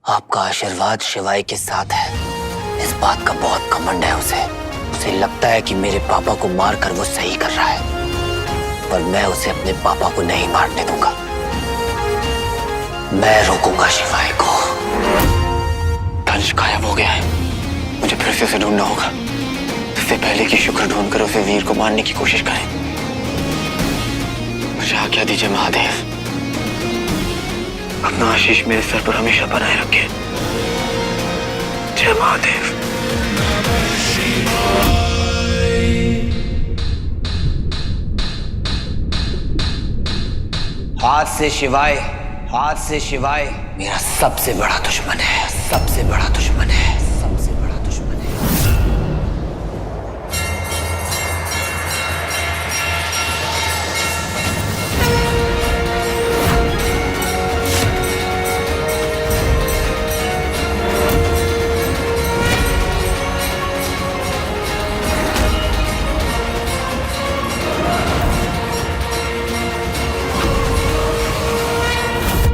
आपका आशीर्वाद शिवाय के साथ है, इस बात का बहुत घमंड है उसे। उसे लगता है कि मेरे पापा को मारकर वो सही कर रहा है, पर मैं उसे अपने पापा को नहीं मारने दूंगा। मैं रोकूंगा शिवाय को। धनुष गायब हो गया है, मुझे फिर से उसे ढूंढना होगा। इससे पहले कि शुक्र ढूंढकर उसे वीर को मारने की कोशिश करें। मुझे आज्ञा दीजिए महादेव, अपना आशीष मेरे सर पर हमेशा बनाए रखें। जय महादेव। हाथ से शिवाय, हाथ से शिवाय मेरा सबसे बड़ा दुश्मन है, सबसे बड़ा दुश्मन है, सबसे बड़ा दुश्मन है।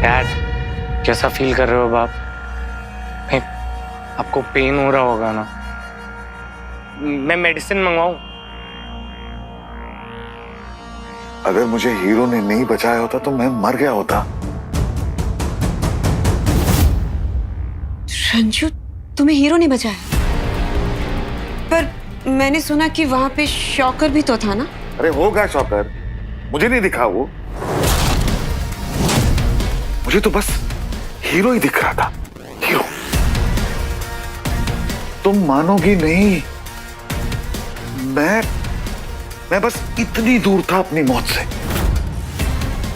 डैड, कैसा फील कर रहे हो बाप? आपको पेन हो रहा होगा ना? मैं मेडिसिन मंगवाऊं? अगर मुझे हीरो ने नहीं बचाया होता तो मैं मर गया होता। रंजू, तुम्हें हीरो ने बचाया? पर मैंने सुना कि वहां पे शॉकर भी तो था ना? अरे होगा शॉकर, मुझे नहीं दिखा वो। मुझे तो बस हीरो ही दिख रहा था, हीरो। तुम मानोगी नहीं, मैं बस इतनी दूर था अपनी मौत से।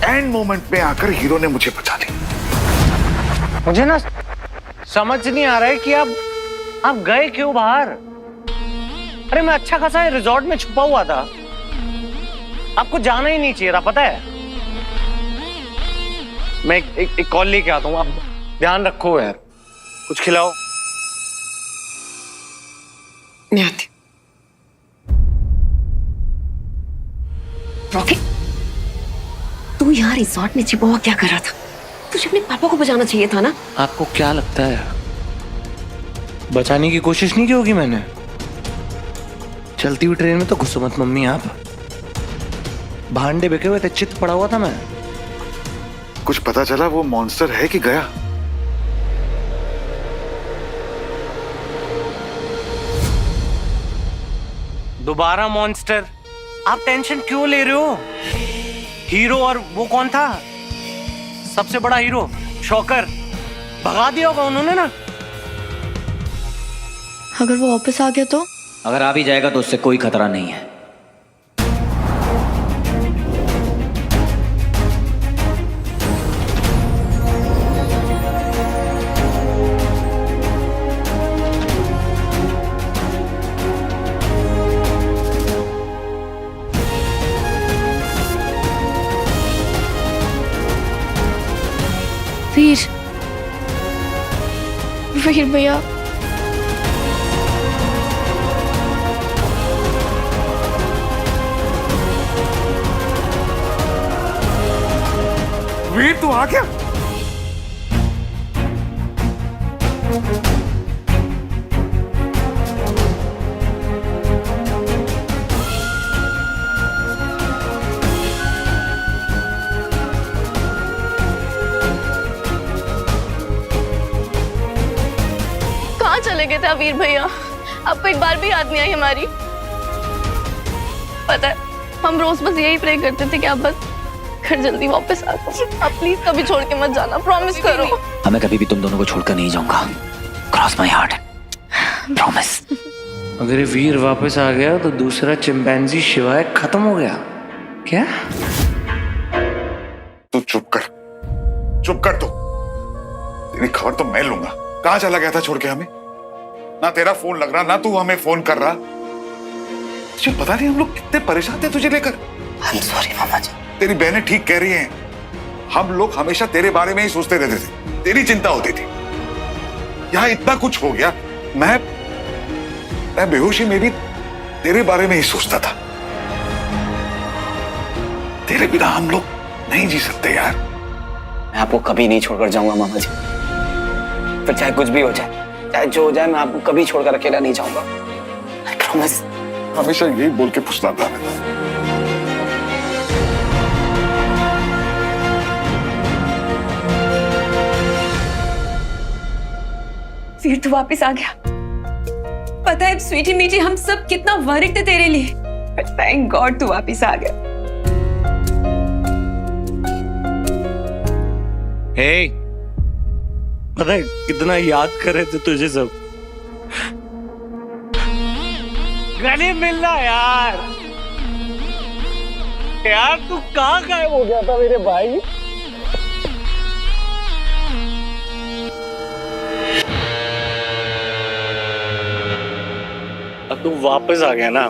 एंड मोमेंट में आकर हीरो ने मुझे बचा लिया। मुझे ना समझ नहीं आ रहा है कि आप गए क्यों बाहर? अरे मैं अच्छा खासा रिजॉर्ट में छुपा हुआ था, आपको जाना ही नहीं चाहिए था, पता है? मैं एक कॉल लेके आता हूँ, आप ध्यान रखो यार। कुछ खिलाओ। मैं आती। रॉकी, तू यहाँ रिजॉर्ट में छिपा हुआ क्या कर रहा था? तुझे अपने पापा को बचाना चाहिए था ना? आपको क्या लगता है बचाने की कोशिश नहीं की होगी मैंने? चलती हुई ट्रेन में तो घुसो मत मम्मी आप। भांडे बिके हुए थे, चित पड़ा हुआ था मैं। कुछ पता चला वो मॉन्स्टर है कि गया? दोबारा मॉन्स्टर? आप टेंशन क्यों ले रहे हो? हीरो और वो कौन था? सबसे बड़ा हीरो शॉकर, भगा दिया होगा उन्होंने ना। अगर वो वापस आ गया तो? अगर आ भी जाएगा तो उससे कोई खतरा नहीं है। वीर, वीर भैया, वीर तू आ गया? कहाँ चले गए थे आप वीर भैया? आपको एक बार भी याद नहीं आई हमारी? पता है, हम रोज बस यही प्रे करते थे कि आप बस घर जल्दी वापस आ जाओ। आप प्लीज कभी छोड़ के मत जाना, प्रॉमिस करो। मैं कभी भी तुम दोनों को छोड़कर नहीं जाऊंगा। Cross my heart, promise. अगर ये वीर वापस आ गया तो दूसरा चिंपैंजी शिवाय खत्म हो गया क्या? तू चुप कर, चुप कर तू। तेरी खबर तो मैं लूंगा। कहां चला गया था छोड़ के हमें? ना तेरा फोन लग रहा, ना तू हमें फोन कर रहा। तुझे पता नहीं हम लोग कितने परेशान थे तुझे लेकर। I'm sorry मामा जी। तेरी बहनें ठीक कह रही हैं, हम लोग हमेशा तेरे बारे में ही सोचते रहते थे, तेरी चिंता होती थी। यहाँ इतना कुछ हो गया, मैं बेहोशी में भी तेरे बारे में ही सोचता था। तेरे बिना हम लोग नहीं जी सकते यार। मैं आपको कभी नहीं छोड़कर जाऊंगा मामा जी। फिर चाहे कुछ भी हो जाए, चाहे जो हो जाए, मैं आपको कभी छोड़कर अकेला नहीं जाऊंगा। I promise। हमेशा यही बोल के फुसलाता रहता है। वीर तू वापस आ गया। पता है स्वीटी मीठी हम सब कितना वरिड थे तेरे लिए, थैंक गॉड तू वापस आ गया। हे, पता है कितना याद कर रहे थे तुझे सब। गले मिलना यार। यार तू कहाँ गायब हो गया था मेरे भाई? अब तू वापस आ गया ना,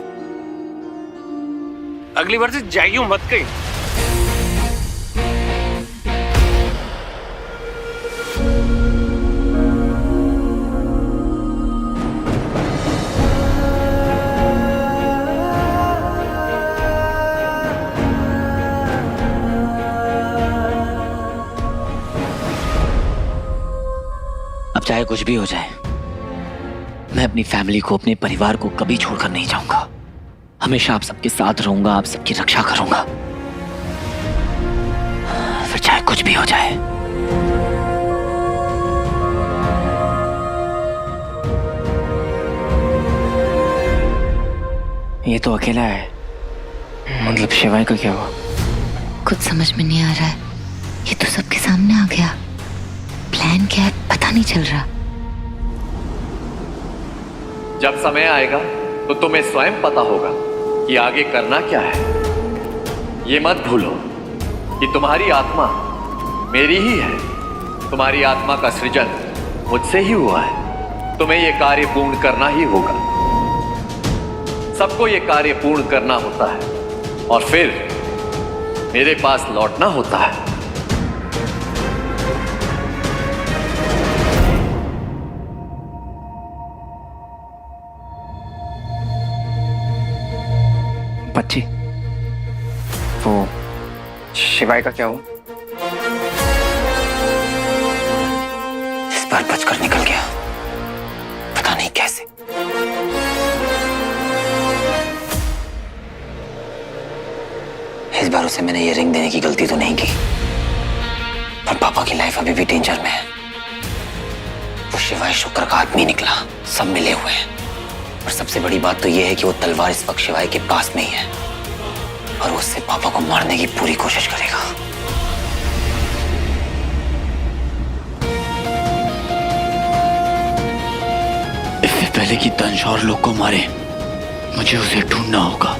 अगली बार से जाइयो मत कहीं। अब चाहे कुछ भी हो जाए, मैं अपनी फैमिली को, अपने परिवार को कभी छोड़कर नहीं जाऊंगा। हमेशा आप सबके साथ रहूंगा, आप सबकी रक्षा करूंगा, फिर चाहे कुछ भी हो जाए। ये तो अकेला है, मतलब शिवाय का क्या हुआ? कुछ समझ में नहीं आ रहा है। ये तो सबके सामने आ गया। प्लान क्या है पता नहीं चल रहा। जब समय आएगा तो तुम्हें स्वयं पता होगा कि आगे करना क्या है। ये मत भूलो कि तुम्हारी आत्मा मेरी ही है। तुम्हारी आत्मा का सृजन मुझसे ही हुआ है। तुम्हें यह कार्य पूर्ण करना ही होगा। सबको यह कार्य पूर्ण करना होता है और फिर मेरे पास लौटना होता है। बच्ची, वो शिवाय का क्या हुआ? इस बार बचकर निकल गया, पता नहीं कैसे। इस बार उसे मैंने ये रिंग देने की गलती तो नहीं की, पर पापा की लाइफ अभी भी डेंजर में है। वो शिवाय शुक्र का आदमी निकला, सब मिले हुए हैं। और सबसे बड़ी बात तो यह है कि वो तलवार इस वक्त शिवाय के पास में ही है और वो उससे पापा को मारने की पूरी कोशिश करेगा। इससे पहले कि दंश और लोग को मारे, मुझे उसे ढूंढना होगा,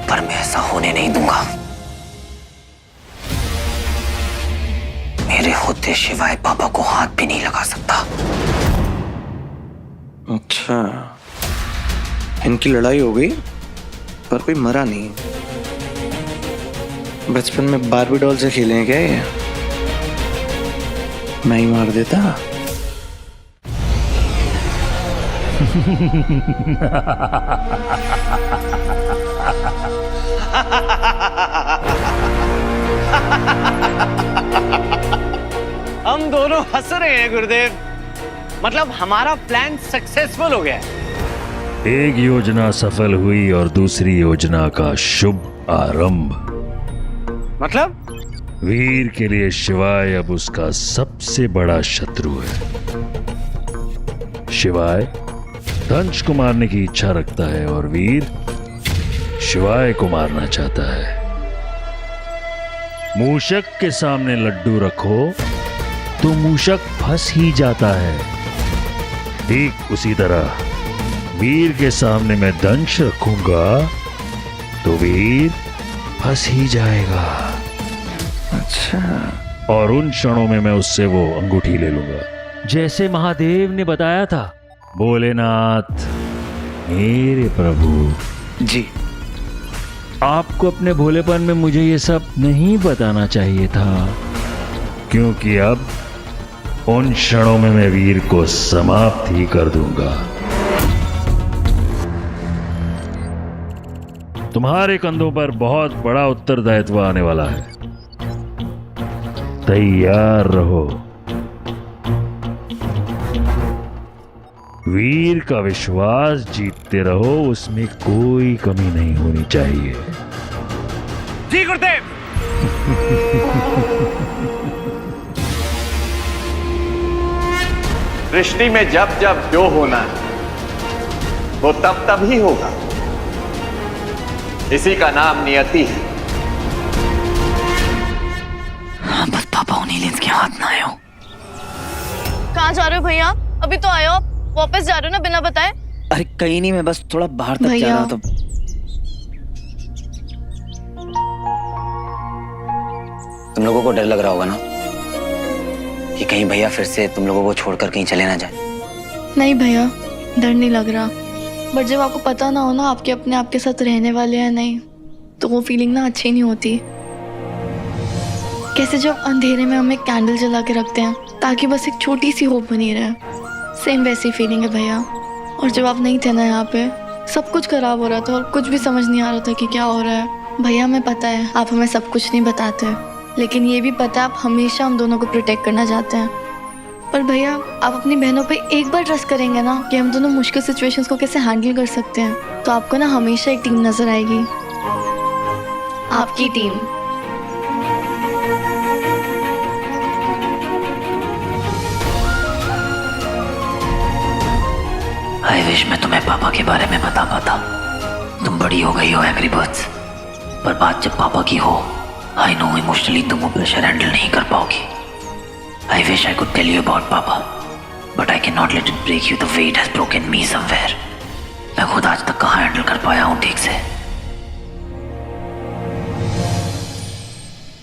पर मैं ऐसा होने नहीं दूंगा। मेरे होते शिवाय पापा को हाथ भी नहीं लगा सकता। अच्छा, इनकी लड़ाई हो गई पर कोई मरा नहीं। बचपन में बारबी डॉल से खेले हैं क्या ये? मैं ही मार देता। हम दोनों हंस रहे हैं गुरुदेव, मतलब हमारा प्लान सक्सेसफुल हो गया। एक योजना सफल हुई और दूसरी योजना का शुभ आरंभ। मतलब वीर के लिए शिवाय अब उसका सबसे बड़ा शत्रु है। शिवाय दंश को मारने की इच्छा रखता है और वीर शिवाय को मारना चाहता है। मूषक के सामने लड्डू रखो तो मूषक फंस ही जाता है। ठीक उसी तरह वीर के सामने मैं दंश रखूंगा तो वीर फंस ही जाएगा। अच्छा, और उन क्षणों में मैं उससे वो अंगूठी ले लूंगा, जैसे महादेव ने बताया था। भोलेनाथ मेरे प्रभु जी, आपको अपने भोलेपन में मुझे ये सब नहीं बताना चाहिए था, क्योंकि अब उन क्षणों में मैं वीर को समाप्त ही कर दूंगा। तुम्हारे कंधों पर बहुत बड़ा उत्तरदायित्व आने वाला है। तैयार रहो। वीर का विश्वास जीतते रहो, उसमें कोई कमी नहीं होनी चाहिए। जी गुरुदेव। सृष्टि में जब जब जो होना है वो तब तब ही होगा। इसी का नाम नियति है। हाँ, बस पापा उन्हीं लेंस के हाथ ना आए हो। कहाँ जा रहे हो भैया? अभी तो आए हो, वापस जा रहे हो ना बिना बताए? अरे कहीं नहीं, मैं बस थोड़ा बाहर तक जा भैया। रहा था। तुम लोगों को डर लग रहा होगा ना कि कहीं भैया फिर से तुम लोगों को छोड़कर कहीं चले ना जाए। नहीं भैया, डर नहीं लग रहा, बट जब आपको पता ना हो ना आपके अपने आपके साथ रहने वाले हैं नहीं, तो वो फीलिंग ना अच्छी नहीं होती। कैसे जब अंधेरे में हम एक कैंडल जला के रखते हैं ताकि बस एक छोटी सी होप बनी रहे, सेम वैसी फीलिंग है भैया। और जब आप नहीं थे ना यहाँ पे, सब कुछ खराब हो रहा था और कुछ भी समझ नहीं आ रहा था कि क्या हो रहा है। भैया हमें पता है आप हमें सब कुछ नहीं बताते, लेकिन ये भी पता है आप हमेशा हम दोनों को प्रोटेक्ट करना चाहते हैं। पर भैया आप अपनी बहनों पे एक बार ट्रस्ट करेंगे ना कि हम दोनों मुश्किल सिचुएशंस को कैसे हैंडल कर सकते हैं, तो आपको ना हमेशा एक टीम नजर आएगी, आपकी टीम। आई विश मैं तुम्हें पापा के बारे में बता पाता। तुम बड़ी हो गई हो एंग्री बर्ड्स, पर बात जब पापा की हो, आई नो इमोशनली तुम वो प्रेशर हैंडल नहीं कर पाओगी। I wish I could tell you about पापा, but I can not let it break you the way it has broken me somewhere. मैं खुद आज तक कहाँ हैंडल कर पाया हूँ ठीक से।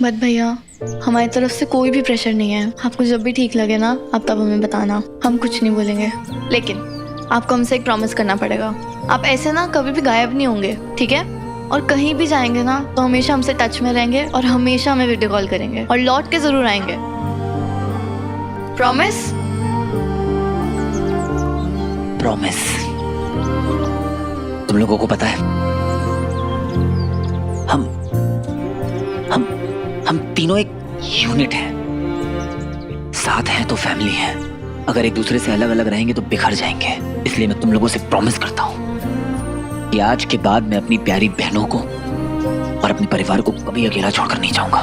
बट भैया हमारी तरफ से कोई भी प्रेशर नहीं है। आपको जब भी ठीक लगे ना आप तब हमें बताना, हम कुछ नहीं बोलेंगे। लेकिन आपको हमसे एक प्रॉमिस करना पड़ेगा, आप ऐसे ना कभी भी गायब नहीं होंगे, ठीक है? और कहीं भी जाएंगे ना तो हमेशा हमसे टच में रहेंगे और हमेशा हमें वीडियो कॉल करेंगे और लौट के जरूर आएंगे। प्रॉमिस? प्रॉमिस। तुम लोगों को पता है हम तीनों एक यूनिट हैं। साथ हैं तो फैमिली है, अगर एक दूसरे से अलग अलग रहेंगे तो बिखर जाएंगे। इसलिए मैं तुम लोगों से प्रॉमिस करता हूँ कि आज के बाद मैं अपनी प्यारी बहनों को और अपने परिवार को कभी अकेला छोड़कर नहीं जाऊंगा।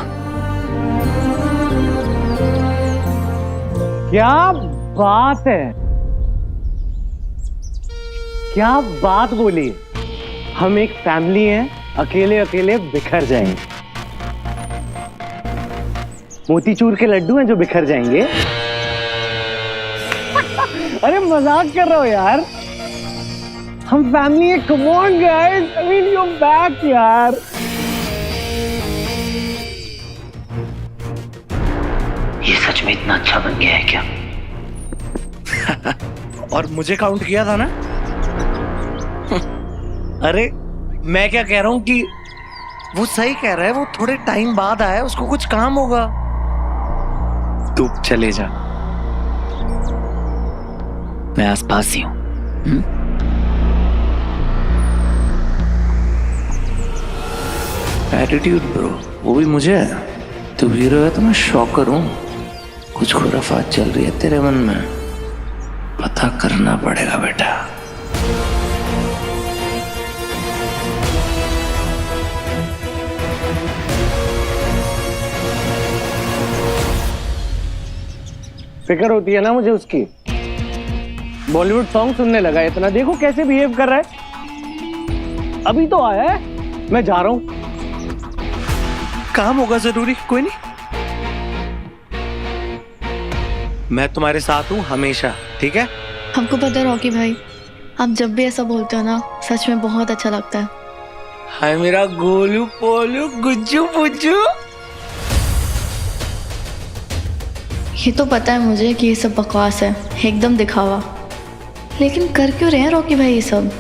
क्या बात है, क्या बात बोली। हम एक फैमिली हैं, अकेले अकेले बिखर जाएंगे। मोतीचूर के लड्डू हैं जो बिखर जाएंगे। अरे मजाक कर रहे हो यार, हम फैमिली है। Come on guys, I mean you back यार। ये सच में इतना अच्छा बन गया है क्या? और मुझे काउंट किया था ना। अरे मैं क्या कह रहा हूं कि वो सही कह रहा है, वो थोड़े टाइम बाद आया, उसको कुछ काम होगा। तू चले जा। मैं आसपास ही हूं। एटीट्यूड ब्रो, वो भी मुझे। तू हीरो है तो मैं शॉकर हूं। कुछ खुराफात चल रही है तेरे मन में, पता करना पड़ेगा बेटा। फिक्र होती है ना मुझे उसकी। बॉलीवुड सॉन्ग सुनने लगा इतना, देखो कैसे बिहेव कर रहा है। अभी तो आया है, मैं जा रहा हूं, काम होगा जरूरी। कोई नहीं, मैं तुम्हारे साथ हूं हमेशा, ठीक है? हमको पता है रॉकी भाई, आप जब भी ऐसा बोलते हो ना सच में बहुत अच्छा लगता है। हाय मेरा गोलू पोलू गुज्जू पुज्जू। ये तो पता है मुझे कि ये सब बकवास है, एकदम दिखावा, लेकिन कर क्यों रहे हैं रॉकी भाई ये सब?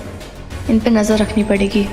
इन पे नजर रखनी पड़ेगी।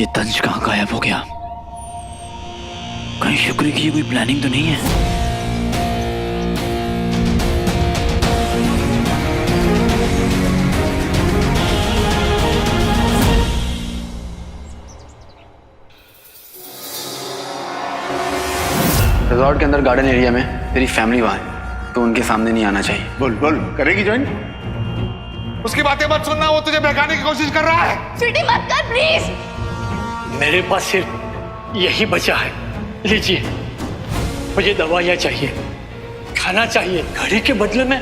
ये तंज कहाँ गायब हो गया? कहीं शुक्र की कोई प्लानिंग तो नहीं है? रिजॉर्ट के अंदर गार्डन एरिया में तेरी फैमिली वहां है, तो उनके सामने नहीं आना चाहिए। बोल बोल, करेगी ज्वाइन? उसकी बातें मत सुनना, वो तुझे बहकाने की कोशिश कर रहा है। स्वीटी मत कर प्लीज। मेरे पास सिर्फ यही बचा है, लीजिए। मुझे दवाइयाँ चाहिए, खाना चाहिए, घड़ी के बदले में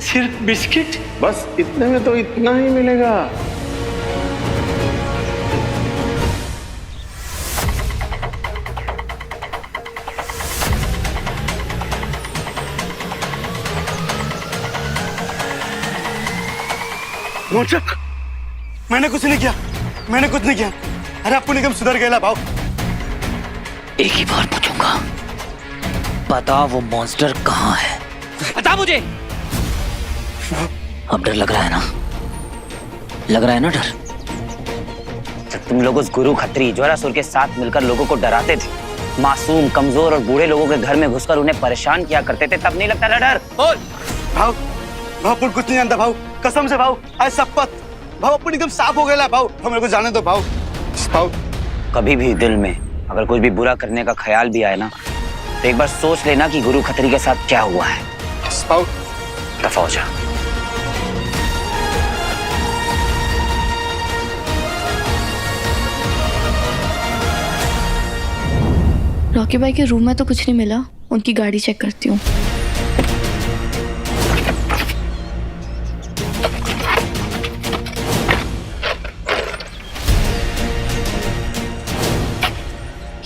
सिर्फ बिस्किट। बस इतने में तो इतना ही मिलेगा। रोचक, मैंने कुछ नहीं किया, मैंने कुछ नहीं किया। अरे आपको निगम सुधर गया भाव। एक ही बार पूछूंगा, बता वो मॉन्स्टर कहाँ है? बता मुझे। अब डर लग रहा है ना? लग रहा है ना डर? जब तुम लोग उस गुरु खत्री ज्वालासुर के साथ मिलकर लोगों को डराते थे, मासूम, कमजोर और बूढ़े लोगों के घर में घुसकर उन्हें परेशान किया करते थे, तब नहीं लगता था डर? बोल भाव, भाव अपन कुछ नहीं जानता भाव, कसम से भाव, आज शपथ भाव, अपन एकदम साफ हो गया भाव। हम मेरे को जाने दो भाव। भाव कभी भी दिल में अगर कुछ भी बुरा करने का ख्याल भी आए ना, तो एक बार सोच लेना कि गुरु खत्री के साथ क्या हुआ है। भाव दफा हो जा। रॉकी भाई के रूम में तो कुछ नहीं मिला, उनकी गाड़ी चेक करती हूँ।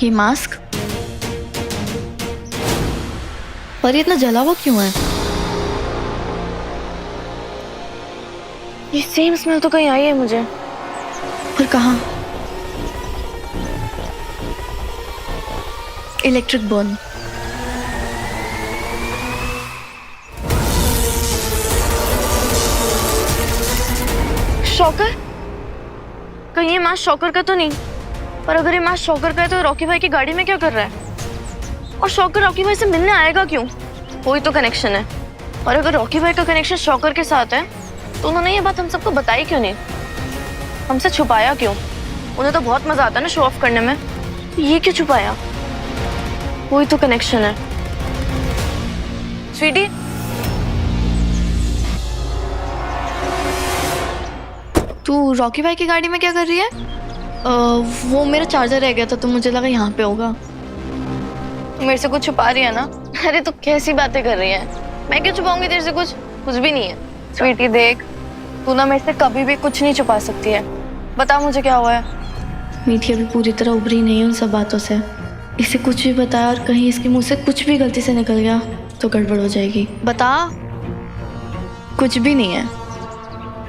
ये मास्क, पर ये इतना जला हुआ क्यों है? ये सेम स्मेल तो कहीं आई है मुझे, पर कहाँ? Electric burn. शॉकर? कहीं ये मास्क शॉकर का तो नहीं? पर अगर ये मास्क शॉकर का है तो रॉकी भाई की गाड़ी में क्या कर रहा है? और शॉकर रॉकी भाई से मिलने आएगा क्यों? कोई तो कनेक्शन है। और अगर रॉकी भाई का कनेक्शन शॉकर के साथ है तो उन्होंने ये बात हम सबको बताई क्यों नहीं? हमसे छुपाया क्यों? उन्हें तो बहुत मजा आता है ना शो ऑफ करने में, ये क्यों छुपाया? कोई तो कनेक्शन है। स्वीटी, तू रॉकी भाई की गाड़ी में क्या कर रही है? वो मेरा चार्जर रह गया था तो मुझे लगा यहाँ पे होगा। तू मेरे से कुछ छुपा रही है ना? अरे तू कैसी बातें कर रही है? मैं क्यों छुपाऊंगी तेरे से कुछ? कुछ भी नहीं है। स्वीटी देख, तू ना मेरे से कभी भी कुछ नहीं छुपा सकती है। बता मुझे क्या हुआ है? मीठी अभी पूरी तरह उभरी नहीं है उन सब बातों से। इसे कुछ भी बताया और कहीं इसके मुंह से कुछ भी गलती से निकल गया तो गड़बड़ हो जाएगी। बता। कुछ भी नहीं है,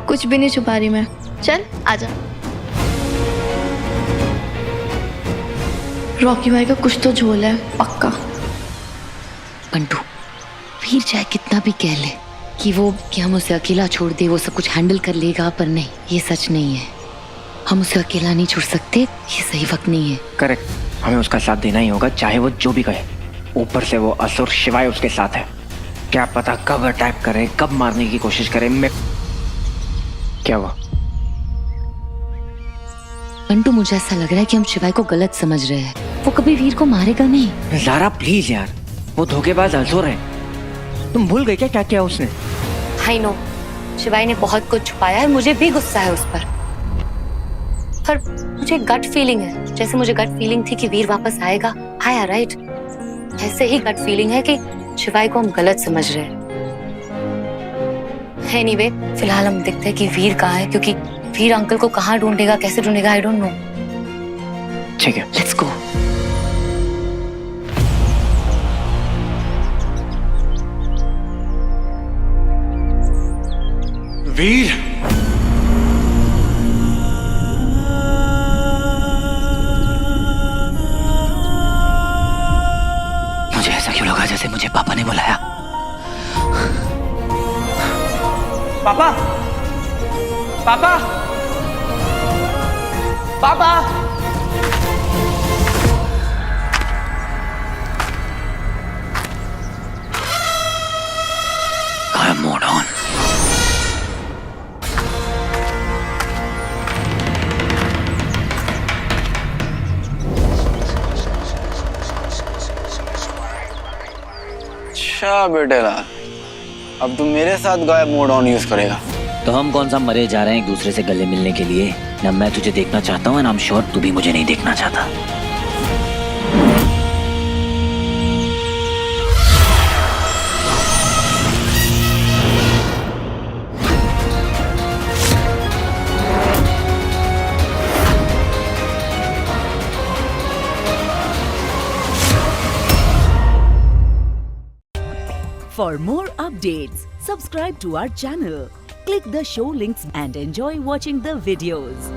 कुछ भी नहीं छुपा रही मैं। चल आजा। रॉकी भाई का कुछ तो झोल है पक्का। बंटू, वीर चाहे कितना भी कह ले कि हम उसे अकेला छोड़ दे, वो सब कुछ हैंडल कर लेगा, पर नहीं, ये सच नहीं है। हम उसे अकेला नहीं छोड़ सकते, ये सही वक्त नहीं है। करेक्ट, हमें उसका साथ देना ही होगा, चाहे वो जो भी कहे। ऊपर से वो असुर शिवाय उसके साथ है। क्या पता कब अटैक करे, कब मारने की कोशिश करे। मैं क्या हुआ? बंटू, मुझे ऐसा लग रहा है कि हम शिवाय को गलत समझ रहे हैं। वो कभी वीर को मारेगा नहीं। ज़ारा प्लीज यार, वो धोखेबाज असुर है। तुम भूल गए क्या किया उसने? आई नो, शिवाय ने बहुत कुछ छुपाया है, मुझे भी गुस्सा है उस पर मुझे गट फीलिंग है, जैसे मुझे गट फीलिंग थी कि वीर वापस आएगा, आया राइट, ऐसे ही गट फीलिंग है कि शिवाय को हम गलत समझ रहे हैं। एनीवे, फिलहाल हम देखते हैं कि वीर कहाँ है, क्योंकि वीर अंकल को कहाँ ढूंढेगा, कैसे ढूंढेगा, आई डोंट नो। ठीक है, लेट्स गो। वीर, मुझे ऐसा क्यों लगा जैसे मुझे पापा ने बुलाया? पापा, पापा, पापा मोड ऑन। अच्छा बेटे लाल, अब तुम मेरे साथ गायब मोड ऑन यूज करेगा? तो हम कौन सा मरे जा रहे हैं एक दूसरे से गले मिलने के लिए? ना मैं तुझे देखना चाहता हूँ, ना आई एम श्योर तू भी मुझे नहीं देखना चाहता। For more updates, subscribe to our channel, click the show links and enjoy watching the videos.